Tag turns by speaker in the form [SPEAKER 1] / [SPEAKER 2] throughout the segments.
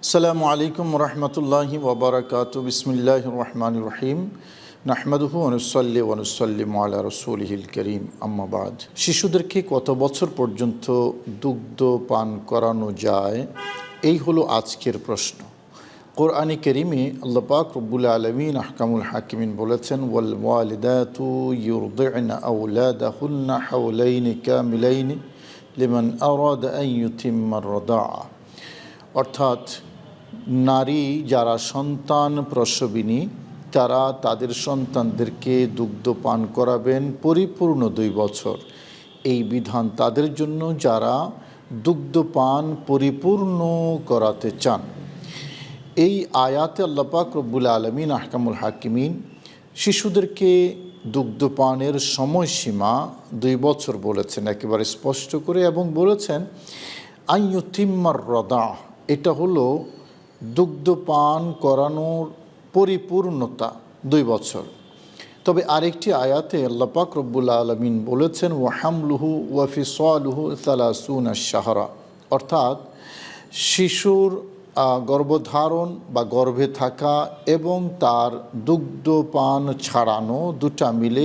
[SPEAKER 1] আসসালামু আলাইকুম রহমতুল্লাহি ওবরাকাতু। বিসমিল্লাহির রহমানির রহিম। নাহমাদুহু ওয়া নুসাল্লি ওয়া নুসাল্লিমু আলা রাসূলিহিল কারীম, আম্মা বাদ। শিশুদেরকে কত বছর পর্যন্ত দুগ্ধ পান করানো যায়, এই হলো আজকের প্রশ্ন। কোরআনে কারীমে আল্লাহ পাক রব্বুল আলামিন আহকামুল হাকিমিন বলেছেন, ওয়াল ওয়ালিদাতু ইউরদি'না আওলাদাহুন্না হাওলাইনি কামিলাইনি লিমান আরাদা আন ইউতিম্মার রাদাআ। অর্থাৎ নারী যারা সন্তান প্রসবিনী তারা তাদের সন্তানদেরকে দুগ্ধ পান করাবেন পরিপূর্ণ 2 বছর। এই বিধান তাদের জন্য যারা দুগ্ধ পান পরিপূর্ণ করাতে চান। এই আয়াতে আল্লাহ পাক রব্বুল আলামিন আহকামুল হাকিমিন শিশুদেরকে দুগ্ধ পানের সময়সীমা 2 বছর বলেছেন একেবারে স্পষ্ট করে, এবং বলেছেন আন ইউতিম্মার রাদা, এটা হলো দুগ্ধ পান করানোর পরিপূর্ণতা 2 বছর। তবে আরেকটি আয়াতে আল্লাহ পাক রব্বুল আলামিন বলেছেন ওয়া হামলুহু ওয়া ফিসালুহু 30 শাহরা, অর্থাৎ শিশুর গর্ভধারণ বা গর্ভে থাকা এবং তার দুগ্ধ পান ছাড়ানো দুটা মিলে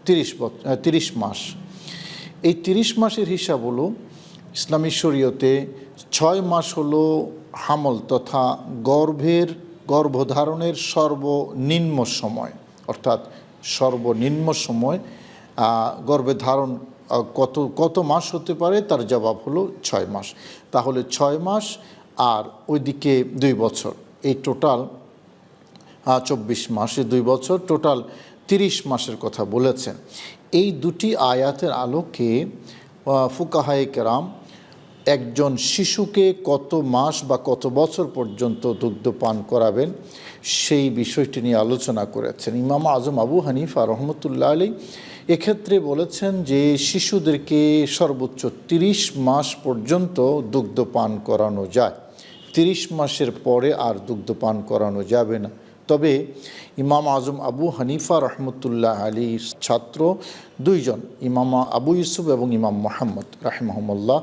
[SPEAKER 1] 30 মাস। এই 30 মাসের হিসাব হলো ইসলামী শরীয়তে 6 মাস হলো হামল তথা গর্ভধারণের সর্বনিম্ন সময়, অর্থাৎ সর্বনিম্ন সময় গর্ভে ধারণ কত মাস হতে পারে, তার জবাব হলো 6 মাস। তাহলে 6 মাস আর ওইদিকে 2 বছর, এই টোটাল 24 মাসে 2 বছর, টোটাল 30 মাসের কথা বলেছেন। এই দুটি আয়াতের আলোকে ফুকাহায়ে কেরাম একজন শিশুকে কত মাস বা কত বছর পর্যন্ত দুগ্ধ পান করাবেন সেই বিষয়টি নিয়ে আলোচনা করেছেন। ইমাম আজম আবু হানিফা রহমতুল্লাহ আলাইহি এক্ষেত্রে বলেছেন যে শিশুদেরকে সর্বোচ্চ 30 মাস পর্যন্ত দুগ্ধ পান করানো যায়, 30 মাসের পরে আর দুগ্ধ পান করানো যাবে না। তবে ইমাম আজম আবু হানিফা রহমতুল্লাহ আলীর ছাত্র 2 জন, ইমাম আবু ইউসুফ এবং ইমাম মুহাম্মদ রাহিমাহুমুল্লাহ,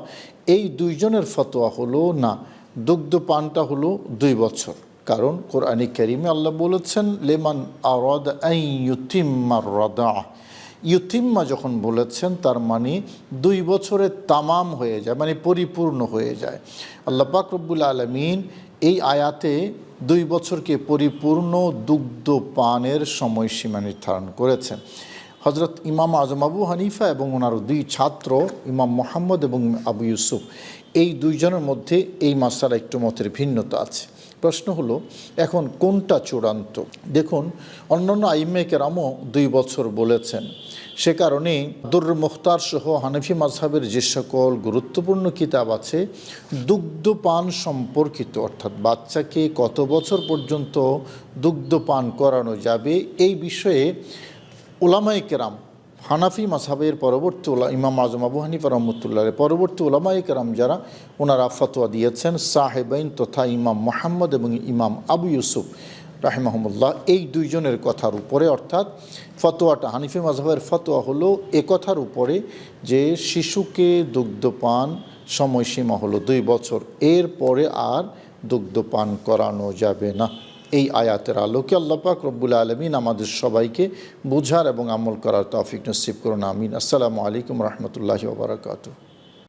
[SPEAKER 1] এই 2 জনের ফতোয়া হলো না, দুগ্ধ পানটা হলো 2 বছর। কারণ কোরআনে কারীমে আল্লাহ বলেছেন লিমান আরাদা আন ইউতিম্মার রাদা। ইউতিম্মা যখন বলেছেন তার মানে 2 বছরে তামাম হয়ে যায়, মানে পরিপূর্ণ হয়ে যায়। আল্লাহ পাক রব্বুল আলামিন এই আয়াতে 2 বছরকে পরিপূর্ণ দুগ্ধ পানের সময়সীমা নির্ধারণ করেছেন। হযরত ইমাম আজম আবু হানিফা এবং ওনার 2 ছাত্র ইমাম মুহাম্মদ এবং আবু ইউসুফ, এই 2 জনের মধ্যে এই মাসআলা একটু মতের ভিন্নতা আছে। প্রশ্ন হলো এখন কোনটা চূড়ান্ত? দেখুন, অন্যান্য আইম্মায়ে কেরামও 2 বছর বলেছেন। সে কারণে দুরর মুখতার সহ হানাফি মাযহাবের যে সকল গুরুত্বপূর্ণ কিতাব আছে দুগ্ধ পান সম্পর্কিত, অর্থাৎ বাচ্চাকে কত বছর পর্যন্ত দুগ্ধ পান করানো যাবে, এই বিষয়ে উলামায়ে কেরাম হানাফি মাযহাবের পরবর্তী ইমাম আজম আবু হানিফা রহমতুল্লাহ পরবর্তী উলামায়ে কেরাম যারা ওনারা ফতোয়া দিয়েছেন, সাহেবাইন তথা ইমাম মুহাম্মদ এবং ইমাম আবু ইউসুফ রাহিমাহুমুল্লাহ, এই 2 জনের কথার উপরে, অর্থাৎ ফতোয়াটা হানিফি মাযহাবের ফতোয়া হলো এ কথার উপরে যে শিশুকে দুগ্ধ পান সময়সীমা হলো 2 বছর, এর পরে আর দুগ্ধ পান করানো যাবে না। এই আয়াতের আলোকে আল্লাহ পাক রব্বুল আলামিন আমাদের সবাইকে বুঝার এবং আমল করার তৌফিক নসিব করুন, আমিন। আসসালামু আলাইকুম রহমতুল্লাহি ওয়া বারাকাতুহু।